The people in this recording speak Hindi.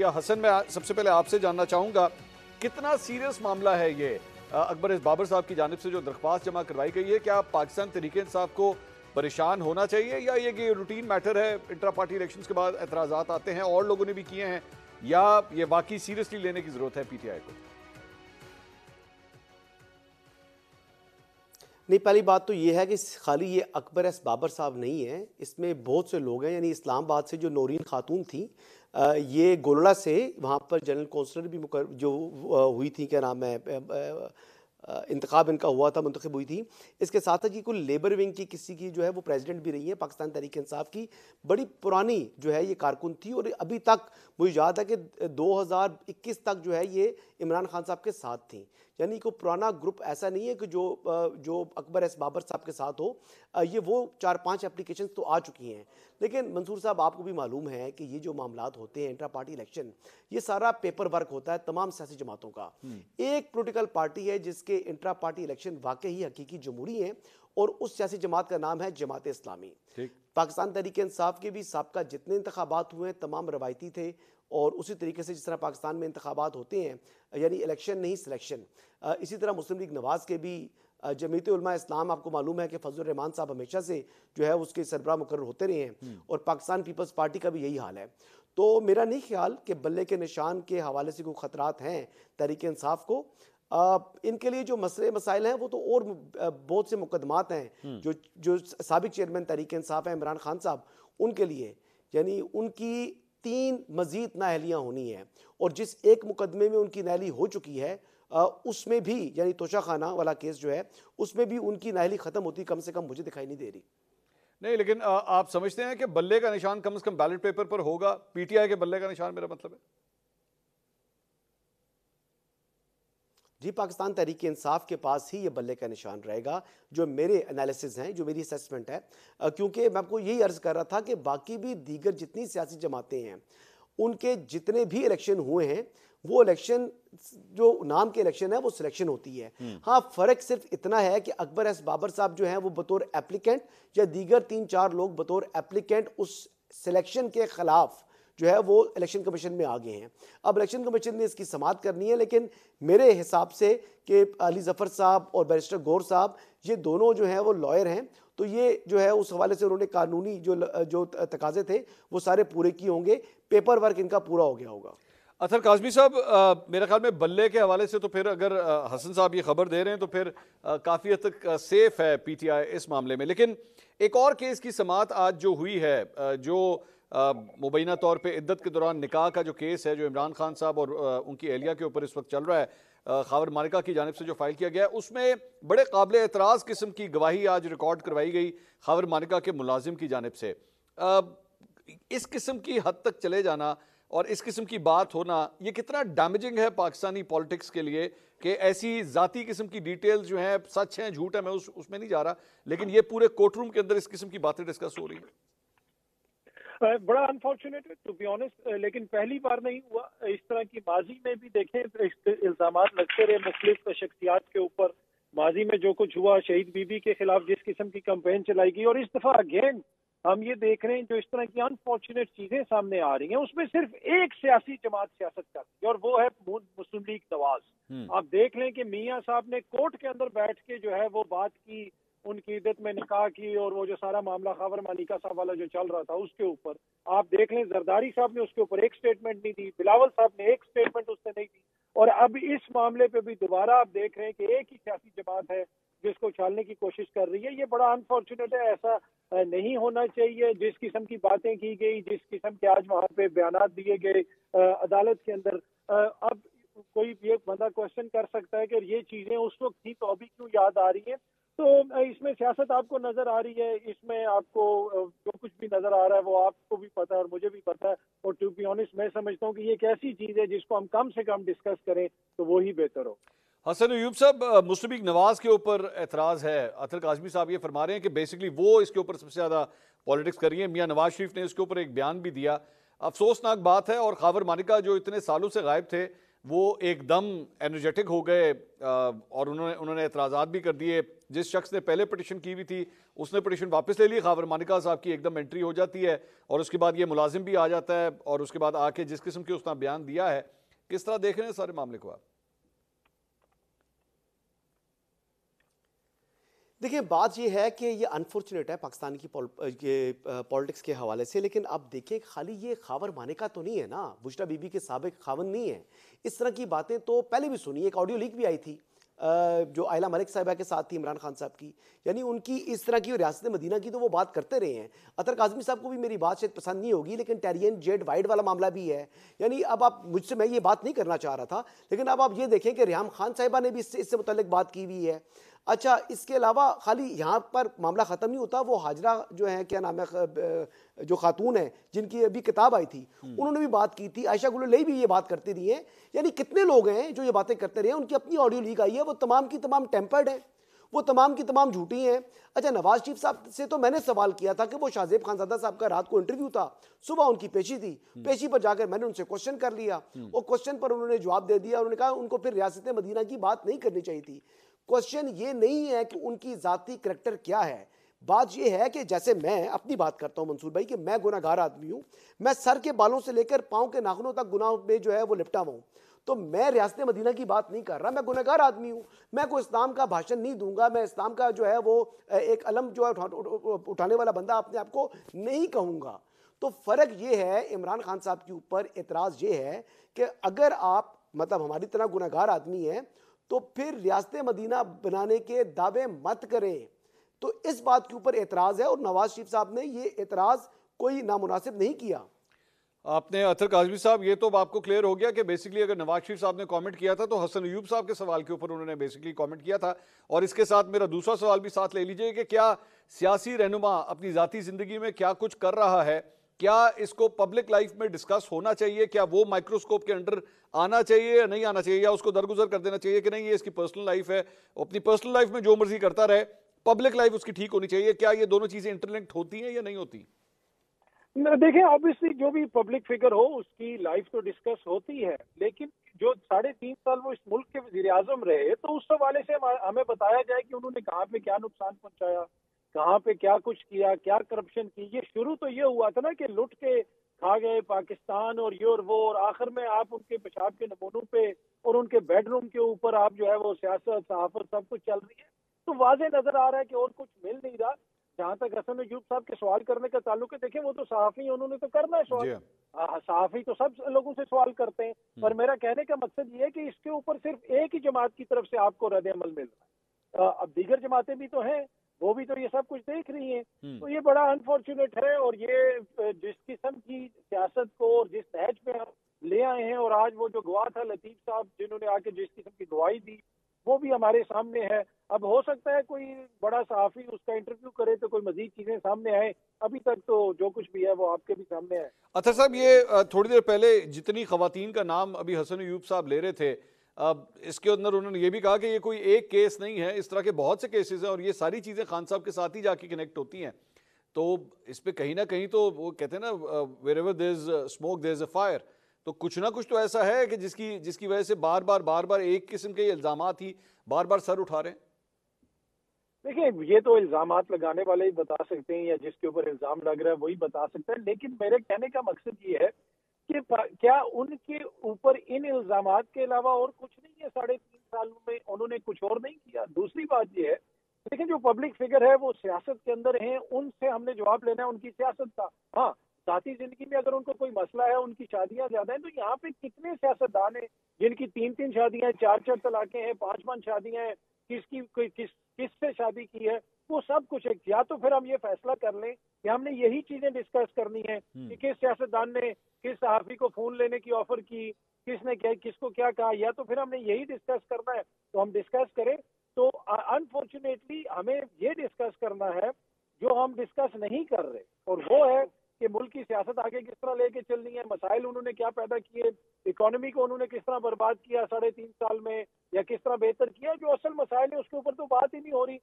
या हसन, मैं सबसे पहले आपसे जानना चाहूँगा कितना सीरियस मामला है ये? अकबर एस बाबर साहब की जानिब से जो दरख्वास्त जमा करवाई गई है, क्या पाकिस्तान तहरीक इंसाफ को परेशान होना चाहिए या ये रूटीन मैटर है, इंट्रा पार्टी इलेक्शंस के बाद एतराज़ात आते हैं और लोगों ने भी किए हैं, या ये वाकई सीरियसली लेने की ज़रूरत है पीटीआई को? नहीं, पहली बात तो ये है कि खाली ये अकबर एस बाबर साहब नहीं है, इसमें बहुत से लोग हैं। यानी इस्लामाबाद से जो नौरीन खातून थी, ये गोलड़ा से वहाँ पर जनरल कौंसलर भी जो हुई थी, क्या नाम है, इंतखाब इनका हुआ था, मुंतखब हुई थी। इसके साथ ही कुल लेबर विंग की किसी की जो है वो प्रेसिडेंट भी रही है, पाकिस्तान तहरीक इंसाफ की बड़ी पुरानी जो है ये कारकुन थी। और अभी तक मुझे याद है कि 2021 तक जो है ये इमरान खान साहब के साथ थी। यानी कोई पुराना ग्रुप ऐसा नहीं है कि जो अकबर एस बाबर साहब के साथ हो। ये वो 4-5 एप्लीकेशन तो आ चुकी हैं। लेकिन मंसूर साहब, आपको भी मालूम है कि ये जो मामलात होते हैं इंट्रा पार्टी इलेक्शन, ये सारा पेपर वर्क होता है तमाम सियासी जमातों का। एक पॉलिटिकल पार्टी है जिसके इंट्रा पार्टी इलेक्शन वाकई हकीकी जमहूरी हैं, और उस सियासी जमात का नाम है जमात इस्लामी। पाकिस्तान तहरीक इंसाफ के भी साबका जितने इंतखाबात हुए हैं तमाम रवायती थे, और उसी तरीके से जिस तरह पाकिस्तान में इंतखाबात होते हैं, यानी इलेक्शन नहीं सिलेक्शन। इसी तरह मुस्लिम लीग नवाज़ के भी जमीयत उलमा इस्लाम, आपको मालूम है कि फजल रहमान साहब हमेशा से जो है उसके सरबराह मुकर्रर होते रहे हैं, और पाकिस्तान पीपल्स पार्टी का भी यही हाल है। तो मेरा नहीं ख्याल कि बल्ले के निशान के हवाले से कोई ख़तरात हैं तहरीक इंसाफ को। इनके लिए जो मसले मसाइल हैं वो तो और बहुत से मुकदमात हैं जो साबिक चेयरमैन तहरीक इंसाफ हैं इमरान खान साहब, उनके लिए यानी उनकी 3 मजीद नाअहलियाँ होनी हैं, और जिस एक मुकदमे में उनकी नाअहली हो चुकी है उसमें भी, यानी तोशा खाना वाला केस जो है उसमें भी उनकी नाअहली ख़त्म होती कम से कम मुझे दिखाई नहीं दे रही। नहीं, लेकिन आप समझते हैं कि बल्ले का निशान कम से कम बैलेट पेपर पर होगा? पीटीआई के बल्ले का निशान, मेरा मतलब है। जी, पाकिस्तान तहरीक इंसाफ के पास ही ये बल्ले का निशान रहेगा, जो मेरे एनालिसिस हैं, जो मेरी असेसमेंट है। क्योंकि मैं आपको यही अर्ज़ कर रहा था कि बाकी भी दीगर जितनी सियासी जमातें हैं, उनके जितने भी इलेक्शन हुए हैं, वो इलेक्शन जो नाम के इलेक्शन है वो सिलेक्शन होती है। हाँ, फ़र्क सिर्फ इतना है कि अकबर एस बाबर साहब जो हैं वो बतौर एप्लीकेंट, या दीगर 3-4 लोग बतौर एप्लीकेंट उस सिलेक्शन के ख़िलाफ़ जो है वो इलेक्शन कमीशन में आ गए हैं। अब इलेक्शन कमीशन ने इसकी समाअत करनी है, लेकिन मेरे हिसाब से कि अली ज़फ़र साहब और बैरिस्टर गौर साहब, ये दोनों जो हैं वो लॉयर हैं, तो ये जो है उस हवाले से उन्होंने कानूनी जो तकाजे थे वो सारे पूरे किए होंगे, पेपर वर्क इनका पूरा हो गया होगा। अतर काज़मी साहब, मेरे ख्याल में बल्ले के हवाले से तो फिर अगर हसन साहब ये खबर दे रहे हैं तो फिर काफ़ी हद तक सेफ है पीटीआई इस मामले में। लेकिन एक और केस की समाअत आज जो हुई है, जो मुबैना तौर पे इद्दत के दौरान निकाह का जो केस है, जो इमरान खान साहब और उनकी एहलिया के ऊपर इस वक्त चल रहा है, खावर मालिका की जानिब से जो फाइल किया गया है, उसमें बड़े काबिल एतराज़ किस्म की गवाही आज रिकॉर्ड करवाई गई खावर मालिका के मुलाजिम की जानिब से। इस किस्म की हद तक चले जाना और इस किस्म की बात होना, ये कितना डैमेजिंग है पाकिस्तानी पॉलिटिक्स के लिए कि ऐसी ज़ाती किस्म की डिटेल्स जो हैं, सच हैं झूठ है, मैं उसमें नहीं जा रहा, लेकिन ये पूरे कोर्ट रूम के अंदर इस किस्म की बातें डिस्कस हो रही हैं। बड़ा अनफॉर्चुनेट है टू बी ऑनेस्ट, लेकिन पहली बार नहीं हुआ इस तरह की। माजी में भी देखें इल्जामात लगते रहे मुख्तलिफ शख्सियात के ऊपर। माजी में जो कुछ हुआ, शहीद बीबी के खिलाफ जिस किस्म की कैंपेन चलाई गई, और इस दफा अगेन हम ये देख रहे हैं जो इस तरह की अनफॉर्चुनेट चीजें सामने आ रही हैं, उसमें सिर्फ एक सियासी जमात सियासत करती है, और वो है मुस्लिम लीग नवाज। आप देख लें कि मियां साहब ने कोर्ट के अंदर बैठ के जो है वो बात की, उनकी इद्दत में निकाह की, और वो जो सारा मामला खावर मालिका साहब वाला जो चल रहा था उसके ऊपर आप देख लें, जरदारी साहब ने उसके ऊपर एक स्टेटमेंट नहीं दी, बिलावल साहब ने एक स्टेटमेंट उसने नहीं दी, और अब इस मामले पे भी दोबारा आप देख रहे हैं कि एक ही सियासी जमात है जिसको छालने की कोशिश कर रही है। ये बड़ा अनफॉर्चुनेट है, ऐसा नहीं होना चाहिए। जिस किस्म की बातें की गई, जिस किस्म के आज वहाँ पे बयानात दिए गए अदालत के अंदर, अब कोई भी एक बंदा क्वेश्चन कर सकता है कि ये चीजें उस वक्त थी तो अभी क्यों याद आ रही है। तो इसमें सियासत आपको नजर आ रही है, इसमें आपको जो कुछ भी नजर आ रहा है वो आपको भी पता है और मुझे भी पता है, और टू बी ऑनेस्ट मैं समझता हूँ कि ये एक ऐसी चीज है जिसको हम कम से कम डिस्कस करें तो वो ही बेहतर हो। हसन अयूब साहब, मुस्लिम लीग नवाज के ऊपर एतराज़ है। अतर काज़मी साहब ये फरमा रहे हैं कि बेसिकली वो इसके ऊपर सबसे ज़्यादा पॉलिटिक्स कर रही है। मियां नवाज शरीफ ने इसके ऊपर एक बयान भी दिया। अफसोसनाक बात है, और खावर मालिका जो इतने सालों से गायब थे, वो एकदम एनर्जेटिक हो गए और उन्होंने एतराज़ात भी कर दिए। जिस शख्स ने पहले पिटिशन की हुई थी उसने पिटिशन वापस ले ली, खावर मानिका साहब की एकदम एंट्री हो जाती है और उसके बाद ये मुलाजिम भी आ जाता है और उसके बाद आके जिस किस्म की उसने बयान दिया है, किस तरह देख रहे हैं सारे मामले को आप? देखिए, बात ये है कि ये अनफॉर्चुनेट है पाकिस्तान की पॉलिटिक्स के हवाले से, लेकिन अब देखिए खाली ये खावर मानेका तो नहीं है ना, बुशरा बीबी के साबिक खावन नहीं है। इस तरह की बातें तो पहले भी सुनी, एक ऑडियो लीक भी आई थी जो आयला मलिक साहिबा के साथ थी, इमरान खान साहब की। यानी उनकी इस तरह की रियासत मदीना की तो वो बात करते रहे हैं। अतर काज़मी साहब को भी मेरी बात शायद पसंद नहीं होगी, लेकिन टेरियन जेड वाइड वाला मामला भी है। यानी अब आप मुझसे, मैं ये बात नहीं करना चाह रहा था, लेकिन अब आप ये देखें कि रियाम खान साहिबा ने भी इससे मुतल्लिक बात की हुई है। अच्छा, इसके अलावा खाली यहाँ पर मामला ख़त्म नहीं होता। वो हाजरा जो है, क्या नाम है, जो खातून है जिनकी अभी किताब आई थी, उन्होंने भी बात की थी। आयशा गुललई भी ये बात करती रही हैं। यानी कितने लोग हैं जो ये बातें करते रहे हैं, उनकी अपनी ऑडियो लीक आई है, वो तमाम की तमाम टेम्पर्ड है, वो तमाम की तमाम झूठी हैं। अच्छा, नवाज शरीफ साहब से तो मैंने सवाल किया था कि वो शाहजेब खानजादा साहब का रात को इंटरव्यू था, सुबह उनकी पेशी थी, पेशी पर जाकर मैंने उनसे क्वेश्चन कर लिया, और क्वेश्चन पर उन्होंने जवाब दे दिया। उन्होंने कहा उनको फिर रियासत मदीना की बात नहीं करनी चाहिए थी। क्वेश्चन ये नहीं है कि उनकी जाती करैक्टर क्या है, बात ये है कि जैसे मैं अपनी बात करता हूं मंसूर भाई, कि मैं गुनाहगार आदमी हूं, मैं सर के बालों से लेकर पांव के नाखूनों तक गुनाह में जो है वो लिपटा हुआ हूं। तो मैं रियासत मदीना की बात नहीं कर रहा, मैं गुनहगार आदमी हूँ। मैं कोई इस्लाम का भाषण नहीं दूंगा, मैं इस्लाम का जो है वो एक अलम जो है उठाने वाला बंदा अपने आप को नहीं कहूँगा। तो फ़र्क ये है, इमरान खान साहब के ऊपर एतराज़ ये है कि अगर आप मतलब हमारी तरह गुनहगार आदमी हैं तो फिर रियासत मदीना बनाने के दावे मत करें। तो इस बात के ऊपर एतराज़ है, और नवाज शरीफ साहब ने ये एतराज़ कोई नामुनासिब नहीं किया। आपने अतर काजमी साहब, ये तो आपको क्लियर हो गया कि बेसिकली अगर नवाज शरीफ साहब ने कमेंट किया था तो हसन अयूब साहब के सवाल के ऊपर उन्होंने बेसिकली कमेंट किया था। और इसके साथ मेरा दूसरा सवाल भी साथ ले लीजिए कि क्या सियासी रहनुमा अपनी ज़ाती ज़िंदगी में क्या कुछ कर रहा है, क्या इसको पब्लिक लाइफ में डिस्कस होना चाहिए, क्या वो माइक्रोस्कोप के अंडर आना चाहिए या नहीं आना चाहिए, या उसको दरगुजर कर देना चाहिए कि नहीं ये इसकी पर्सनल लाइफ है, अपनी पर्सनल लाइफ में जो मर्जी करता रहे, पब्लिक लाइफ उसकी ठीक होनी चाहिए? क्या ये दोनों चीज़ें इंटरलिंक्ड होती हैं या नहीं होती? देखें, ऑब्वियसली जो भी पब्लिक फिगर हो उसकी लाइफ तो डिस्कस होती है, लेकिन जो 3.5 साल वो इस मुल्क के वजीर आजम रहे, तो उस हवाले से हमें बताया जाए कि उन्होंने कहाँ पे क्या नुकसान पहुंचाया, कहाँ पे क्या कुछ किया, क्या करप्शन की। ये शुरू तो ये हुआ था ना कि लुट के खा गए पाकिस्तान और ये और वो, और आखिर में आप उनके पेशाब के नमूनों पे और उनके बेडरूम के ऊपर आप जो है वो सियासत, सहाफत सब कुछ चल रही है। तो वाजे नजर आ रहा है कि और कुछ मिल नहीं रहा। जहां तक हसन अयूब साहब के सवाल करने का ताल्लुक है, देखिए वो तो सहाफी हैं, उन्होंने तो करना है सवाल। सहाफी तो सब लोगों से सवाल करते हैं, पर मेरा कहने का मकसद ये है कि इसके ऊपर सिर्फ एक ही जमात की तरफ से आपको रद्द अमल मिल रहा है। अब दीगर जमातें भी तो हैं, वो भी तो ये सब कुछ देख रही हैं। तो ये बड़ा अनफॉर्चुनेट है, और ये जिस किस्म की सियासत को और जिस तहज पे हम ले आए हैं, और आज वो जो गवाह था लतीफ साहब जिन्होंने आके जिस किस्म की गवाही दी, वो भी हमारे सामने है। अब हो सकता है कोई बड़ा सहाफी उसका इंटरव्यू करे तो कोई मजीद चीजें सामने आए, अभी तक तो जो कुछ भी है वो आपके भी सामने है। अच्छा साहब, ये थोड़ी देर पहले जितनी खवातीन का नाम अभी हसन अयूब साहब ले रहे थे, अब इसके अंदर उन्होंने ये भी कहा कि ये कोई एक केस नहीं है, इस तरह के बहुत से केसेस हैं और ये सारी चीज़ें खान साहब के साथ ही जाके कनेक्ट होती हैं। तो इस पे कहीं ना कहीं तो वो कहते हैं ना, wherever there is smoke there is a fire. तो कुछ ना कुछ तो ऐसा है कि जिसकी वजह से बार बार एक किस्म के इल्जामात ही बार बार सर उठा रहे हैं। देखिए, ये तो इल्जामात लगाने वाले ही बता सकते हैं, या जिसके ऊपर इल्जाम लग रहा है वही बता सकता है। लेकिन मेरे कहने का मकसद ये है कि क्या उनके ऊपर इन इल्जामात के अलावा और कुछ नहीं है? 3.5 सालों में उन्होंने कुछ और नहीं किया। दूसरी बात ये है, लेकिन जो पब्लिक फिगर है वो सियासत के अंदर हैं, उनसे हमने जवाब लेना है उनकी सियासत का। हाँ, जाती जिंदगी में अगर उनको कोई मसला है, उनकी शादियां ज्यादा हैं, तो यहाँ पे कितने सियासतदान हैं जिनकी 3-3 शादियां हैं, 4-4 तलाकें हैं, 5-5 शादियां हैं, किससे शादी की है, वो सब कुछ है। या तो फिर हम ये फैसला कर लें कि हमने यही चीजें डिस्कस करनी है कि किस सियासतदान ने किस सहाफी को फोन लेने की ऑफर की, किसने क्या किसको क्या कहा, या तो फिर हमने यही डिस्कस करना है तो हम डिस्कस करें। तो अनफॉर्चुनेटली हमें ये डिस्कस करना है जो हम डिस्कस नहीं कर रहे, और वो है कि मुल्क की सियासत आगे किस तरह लेके चलनी है, मसाइल उन्होंने क्या पैदा किए, इकोनॉमी को उन्होंने किस तरह बर्बाद किया 3.5 साल में, या किस तरह बेहतर किया। जो असल मसाइल है उसके ऊपर तो बात ही नहीं हो रही।